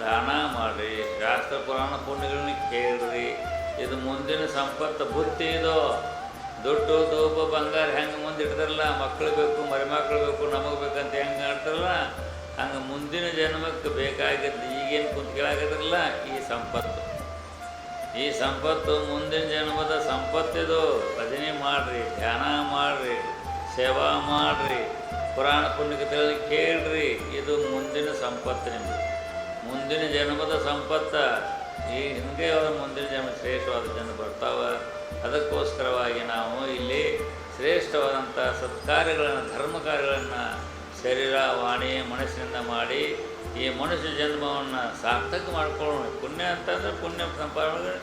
ದಾನ ಮಾಡಿರಿ, ಶಾಸ್ತ್ರ ಪುರಾಣ ಪುಣ್ಯಗಳನ್ನ ಕೇಳ್ರಿ. ಇದು ಮುಂದಿನ ಸಂಪತ್ತು. ಬುತ್ತಿ ಇದು. ದುಡ್ಡು ದೂಪ ಬಂಗಾರ ಹೆಂಗೆ ಮುಂದೆ ಇಡ್ತಾರಲ್ಲ, ಮಕ್ಕಳು ಬೇಕು, ಮರಿಮಕ್ಕಳು ಬೇಕು, ನಮಗೆ ಬೇಕಂತ ಹೆಂಗೆ ಆಡ್ತಾರಲ್ಲ, ಹಂಗೆ ಮುಂದಿನ ಜನ್ಮಕ್ಕೆ ಬೇಕಾಗಿದ್ದು ಈಗೇನು ಕುಂತ್ಕೊಳ್ಳಾಗದ್ರಲ್ಲ ಈ ಸಂಪತ್ತು. ಈ ಸಂಪತ್ತು ಮುಂದಿನ ಜನ್ಮದ ಸಂಪತ್ತಿದು. ಭಜನೆ ಮಾಡಿರಿ, ಧ್ಯಾನ ಮಾಡಿರಿ, ಸೇವಾ ಮಾಡಿರಿ, ಪುರಾಣ ಪುಣ್ಯಕಥೆಗಳನ್ನು ಕೇಳ್ರಿ. ಇದು ಮುಂದಿನ ಸಂಪತ್ತು. ನಿಮ್ಮದು ಮುಂದಿನ ಜನ್ಮದ ಸಂಪತ್ತ. ಈ ಹಿಂಗೆ ಮುಂದಿನ ಜನ್ಮ ಶ್ರೇಷ್ಠವಾದ ಜನ್ಮ ಬರ್ತಾವೆ. ಅದಕ್ಕೋಸ್ಕರವಾಗಿ ನಾವು ಇಲ್ಲಿ ಶ್ರೇಷ್ಠವಾದಂಥ ಸತ್ಕಾರ್ಯಗಳನ್ನು, ಧರ್ಮ ಕಾರ್ಯಗಳನ್ನು ಶರೀರ, ವಾಣಿ, ಮನಸ್ಸಿನಿಂದ ಮಾಡಿ ಈ ಮನುಷ್ಯ ಜನ್ಮವನ್ನು ಸಾರ್ಥಕ ಮಾಡ್ಕೊಳ್ಳೋಣ. ಪುಣ್ಯ ಅಂತಂದರೆ ಪುಣ್ಯ ಸಂಪಾದನೆ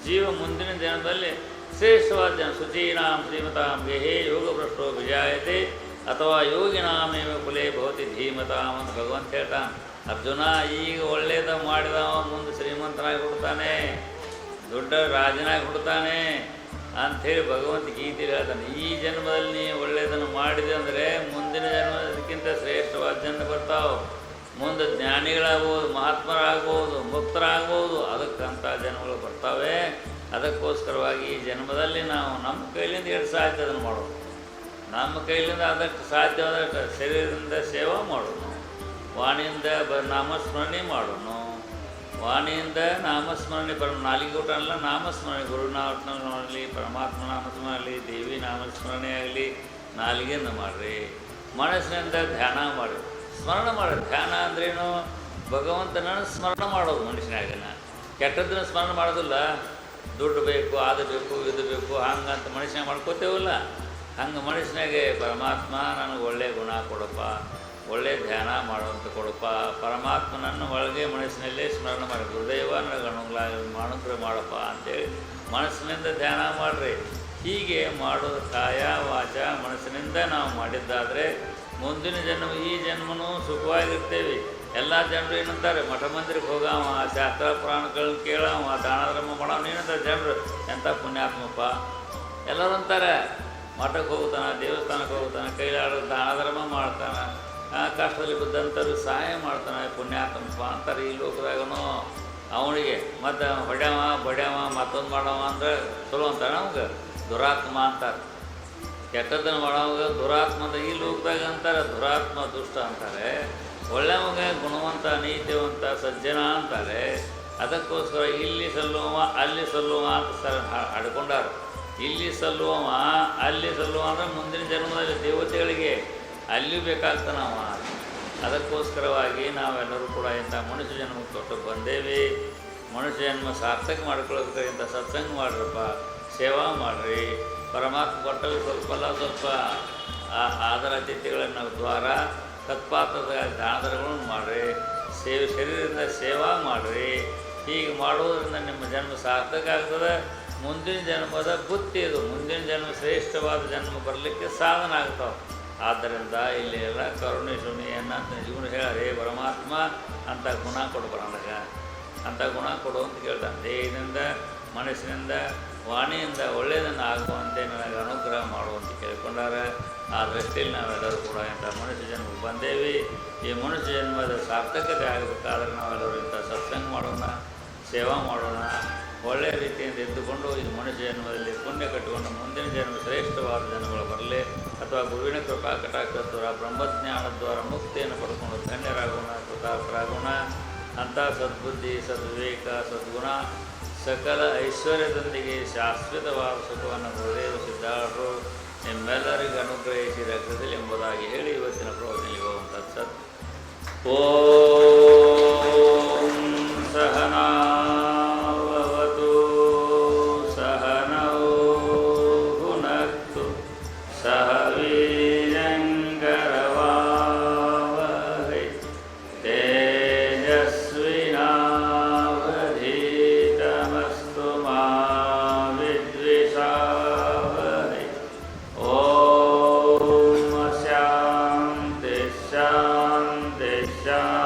ಜೀವ ಮುಂದಿನ ಜನ್ಮದಲ್ಲಿ ಶ್ರೇಷ್ಠವಾದ ಜನ. ಶುಚೀನಾಂ ಶ್ರೀಮತಾಂ ಗೇಹೇ ಯೋಗಭ್ರಷ್ಟೋ ವಿಜಾಯತೆ ಅಥವಾ ಯೋಗಿನಾಮೇವ ಕುಲೇ ಭವತಿ ಧೀಮತಾಂ ಅಂತ ಭಗವಂತ ಹೇಳ್ತಾನೆ. ಅರ್ಜುನ, ಈಗ ಒಳ್ಳೇದ ಮಾಡಿದವ ಮುಂದೆ ಶ್ರೀಮಂತನಾಗಿ ಹುಡ್ತಾನೆ, ದೊಡ್ಡ ರಾಜನಾಗಿ ಹುಡ್ತಾನೆ ಅಂಥೇಳಿ ಭಗವಂತ ಗೀತೆಯಲ್ಲಿ ಹೇಳ್ತಾನೆ. ಈ ಜನ್ಮದಲ್ಲಿ ನೀ ಒಳ್ಳೆಯದನ್ನು ಮಾಡಿದೆ ಅಂದರೆ ಮುಂದಿನ ಜನ್ಮದಕ್ಕಿಂತ ಶ್ರೇಷ್ಠವಾದ ಜನ್ಮ ಬರ್ತಾವೆ. ಮುಂದೆ ಜ್ಞಾನಿಗಳಾಗ್ಬೋದು, ಮಹಾತ್ಮರಾಗ್ಬೋದು, ಮುಕ್ತರಾಗ್ಬೋದು. ಅದಕ್ಕಂಥ ಜನ್ಮಗಳು ಬರ್ತಾವೆ. ಅದಕ್ಕೋಸ್ಕರವಾಗಿ ಈ ಜನ್ಮದಲ್ಲಿ ನಾವು ನಮ್ಮ ಕೈಲಿಂದ ಎಷ್ಟು ಸಾಧ್ಯ ಅದನ್ನು ಮಾಡೋದು. ನಮ್ಮ ಕೈಲಿಂದ ಆದಷ್ಟು ಸಾಧ್ಯವಾದಷ್ಟು ಶರೀರದಿಂದ ಸೇವಾ ಮಾಡೋಣ, ವಾಣಿಯಿಂದ ನಾಮಸ್ಮರಣೆ ಮಾಡೋಣ. ವಾಣಿಯಿಂದ ನಾಮಸ್ಮರಣೆ ನಾಲಿಗೆ ಊಟ ಅಲ್ಲ, ನಾಮಸ್ಮರಣೆ. ಗುರುನಾಮಸ್ಮರಣೆ ಆಗಲಿ, ಪರಮಾತ್ಮ ನಾಮಸ್ಮರಣೆ ಆಗಲಿ, ದೇವಿ ನಾಮಸ್ಮರಣೆ ಆಗಲಿ, ನಾಲಿಗೆಯಿಂದ ಮಾಡಿರಿ. ಮನಸ್ಸಿನಿಂದ ಧ್ಯಾನ ಮಾಡಿ, ಸ್ಮರಣ ಮಾಡಿ. ಧ್ಯಾನ ಅಂದ್ರೇನು? ಭಗವಂತನನ್ನು ಸ್ಮರಣ ಮಾಡೋದು. ಮನುಷ್ಯನಾಗನ ಕೆಟ್ಟದ್ದನ್ನು ಸ್ಮರಣ ಮಾಡೋದಿಲ್ಲ. ದುಡ್ಡು ಬೇಕು, ಅದು ಬೇಕು, ಇದು ಬೇಕು ಹಂಗಂತ ಮನುಷ್ಯನಾಗ ಮಾಡ್ಕೋತೇವಲ್ಲ, ಹಂಗೆ ಮನುಷ್ಯನಾಗೆ ಪರಮಾತ್ಮ ನನಗೆ ಒಳ್ಳೆಯ ಗುಣ ಕೊಡಪ್ಪ, ಒಳ್ಳೆಯ ಧ್ಯಾನ ಮಾಡುವಂಥ ಕೊಡಪ್ಪ. ಪರಮಾತ್ಮನನ್ನು ಒಳಗೆ ಮನಸ್ಸಿನಲ್ಲೇ ಸ್ಮರಣ ಮಾಡಿ, ಗುರುದೇವ ನನಗೆ ಅನುಗ್ರಹ ಮಾಡಪ್ಪ ಅಂತೇಳಿ ಮನಸ್ಸಿನಿಂದ ಧ್ಯಾನ ಮಾಡಿರಿ. ಹೀಗೆ ಮಾಡೋದು ಕಾಯ ವಾಚ ಮನಸ್ಸಿನಿಂದ ನಾವು ಮಾಡಿದ್ದಾದರೆ ಮುಂದಿನ ಜನ್ಮ, ಈ ಜನ್ಮನೂ ಸುಖವಾಗಿರ್ತೇವೆ. ಎಲ್ಲ ಜನರು ಏನಂತಾರೆ, ಮಠ ಮಂದಿರಕ್ಕೆ ಹೋಗವ, ಶಾಸ್ತ್ರ ಪುರಾಣಗಳನ್ನ ಕೇಳವ, ದಾನ ಧರ್ಮ ಮಾಡವ, ಏನಂತಾರೆ ಜನರು, ಎಂಥ ಪುಣ್ಯಾತ್ಮಪ್ಪ. ಎಲ್ಲರೂ ಅಂತಾರೆ ಮಠಕ್ಕೆ ಹೋಗ್ತಾನೆ, ದೇವಸ್ಥಾನಕ್ಕೆ ಹೋಗ್ತಾನೆ, ಕೈಲಾಡ ದಾನ ಧರ್ಮ ಮಾಡ್ತಾನೆ, ಕಷ್ಟದಲ್ಲಿ ಬಿದ್ದಂಥವ್ರಿಗೆ ಸಹಾಯ ಮಾಡ್ತಾನೆ, ಪುಣ್ಯಾತ್ಮಪ್ಪ ಅಂತಾರೆ ಈ ಲೋಕದಾಗನು. ಅವನಿಗೆ ಮತ್ತು ಹೊಡ್ಯಾವ ಬಡ್ಯಾವ ಮತ್ತೊಂದು ಮಾಡವ ಅಂದ್ರೆ ಚಲೋ ಅಂತಾರೆ, ನಮ್ಗೆ ದುರಾತ್ಮ ಅಂತಾರೆ. ಕೆಟ್ಟದನ್ನು ಮಾಡೋವಾಗ ದುರಾತ್ಮ ಅಂತ ಈ ಲೋಕದಾಗ ಅಂತಾರೆ, ದುರಾತ್ಮ ದುಷ್ಟ ಅಂತಾರೆ. ಒಳ್ಳೆಯವಾಗ ಗುಣವಂತ ನೀತಿವಂತ ಸಜ್ಜನ ಅಂತಾರೆ. ಅದಕ್ಕೋಸ್ಕರ ಇಲ್ಲಿ ಸಲ್ಲುವ ಅಲ್ಲಿ ಸಲ್ಲುವ ಅಂತ ಸರ್ ಹಾಡ್ಕೊಂಡಾರ. ಇಲ್ಲಿ ಸಲ್ಲುವವ ಅಲ್ಲಿ ಸಲ್ಲುವ ಅಂದರೆ ಮುಂದಿನ ಜನ್ಮದಲ್ಲಿ ದೇವತೆಗಳಿಗೆ ಅಲ್ಲಿಯೂ ಬೇಕಾಗ್ತಾನವ. ಅದಕ್ಕೋಸ್ಕರವಾಗಿ ನಾವೆಲ್ಲರೂ ಕೂಡ ಇಂಥ ಮನುಷ್ಯ ಜನ್ಮಕ್ಕೆ ಕೊಟ್ಟು ಬಂದೇವಿ. ಮನುಷ್ಯ ಜನ್ಮ ಸಾರ್ಥಕ ಮಾಡ್ಕೊಳ್ಳೋದಕ್ಕೆ ಇಂಥ ಸತ್ಸಂಗ ಮಾಡ್ರಪ್ಪ, ಸೇವಾ ಮಾಡಿರಿ. ಪರಮಾತ್ಮ ಕೊಟ್ಟಲ್ಲಿ ಸ್ವಲ್ಪಲ್ಲ ಸ್ವಲ್ಪ ಆದರ ಅತಿಥಿಗಳನ್ನು ದ್ವಾರ ಸತ್ಪಾತ್ರದ ದಾನಧರ್ಮಗಳನ್ನು ಮಾಡಿರಿ. ಶರೀರದಿಂದ ಸೇವಾ ಮಾಡಿರಿ. ಹೀಗೆ ಮಾಡೋದ್ರಿಂದ ನಿಮ್ಮ ಜನ್ಮ ಸಾರ್ಥಕ ಆಗ್ತದೆ. ಮುಂದಿನ ಜನ್ಮದ ಬುತ್ತಿ ಇದು, ಮುಂದಿನ ಜನ್ಮ ಶ್ರೇಷ್ಠವಾದ ಜನ್ಮ ಬರಲಿಕ್ಕೆ ಸಾಧನ ಆಗ್ತಾವೆ. ಆದ್ದರಿಂದ ಇಲ್ಲಿ ಎಲ್ಲ ಕರುಣೆ ಶೂನ್ಯನ ಜೀವನ ಹೇಳರೇ ಪರಮಾತ್ಮ ಅಂಥ ಗುಣ ಕೊಡ್ಬಾರ ನನಗೆ, ಅಂಥ ಗುಣ ಕೊಡು ಅಂತ ಕೇಳ್ತಾನೆ. ದೇಹದಿಂದ ಮನಸ್ಸಿನಿಂದ ವಾಣಿಯಿಂದ ಒಳ್ಳೆಯದನ್ನು ಆಗುವಂತೆ ನನಗೆ ಅನುಗ್ರಹ ಮಾಡುವಂತ ಕೇಳ್ಕೊಂಡಾರೆ. ಆ ದೃಷ್ಟಿಯಲ್ಲಿ ನಾವೆಲ್ಲರೂ ಕೂಡ ಇಂಥ ಮನುಷ್ಯ ಜನ್ಮಕ್ಕೆ ಬಂದೇವಿ. ಈ ಮನುಷ್ಯ ಜನ್ಮದ ಸಾರ್ಥಕತೆ ಆಗಬೇಕಾದ್ರೆ ನಾವೆಲ್ಲರೂ ಇಂಥ ಸತ್ಸಂಗ ಮಾಡೋಣ, ಸೇವಾ ಮಾಡೋಣ. ಒಳ್ಳೆಯ ರೀತಿಯಿಂದ ಇದ್ದುಕೊಂಡು ಇದು ಮನುಷ್ಯ ಜನ್ಮದಲ್ಲಿ ಪುಣ್ಯ ಕಟ್ಟಿಕೊಂಡು ಮುಂದಿನ ಜನ್ಮ ಶ್ರೇಷ್ಠವಾದ ಜನಗಳು ಬರಲಿ. ಅಥವಾ ಗುರುವಿನ ಕೃಪಾ ಕಟಾಕ್ಷ ದ್ವಾರ ಬ್ರಹ್ಮಜ್ಞಾನ ದ್ವಾರ ಮುಕ್ತಿಯನ್ನು ಪಡ್ಕೊಂಡು ಧನ್ಯರಾಗೋಣ, ಕೃತಾರ್ಥರಾಗೋಣ. ಅಂಥ ಸದ್ಬುದ್ಧಿ, ಸದ್ವಿವೇಕ, ಸದ್ಗುಣ, ಸಕಲ ಐಶ್ವರ್ಯದೊಂದಿಗೆ ಶಾಶ್ವತವಾದ ಸುಖವನ್ನು ಗುರುದೇವ ಸಿದ್ಧಾರ್ಥರು ನಿಮ್ಮೆಲ್ಲರಿಗೂ ಅನುಗ್ರಹಿಸಿ ರಕ್ಷಿಸಲಿ ಎಂಬುದಾಗಿ ಹೇಳಿ ಇವತ್ತಿನ ಪ್ರವಚನದಲ್ಲಿ ಹೋಗುವಂಥ ಸತ್. ಓಂ ಸಹನಾವವತು ಸಹನೌ ಭುನಕ್ತು ಸಹ ವೀರ್ಯಂಕರವಾವಹೈ ತೇಜಸ್ವಿನಾವಧೀತಮಸ್ತು ಮಾ ವಿದ್ವಿಷಾವಹೈ. ಓಂ ಶಾಂತಿ ಶಾಂತಿ ಶಾಂತಿ.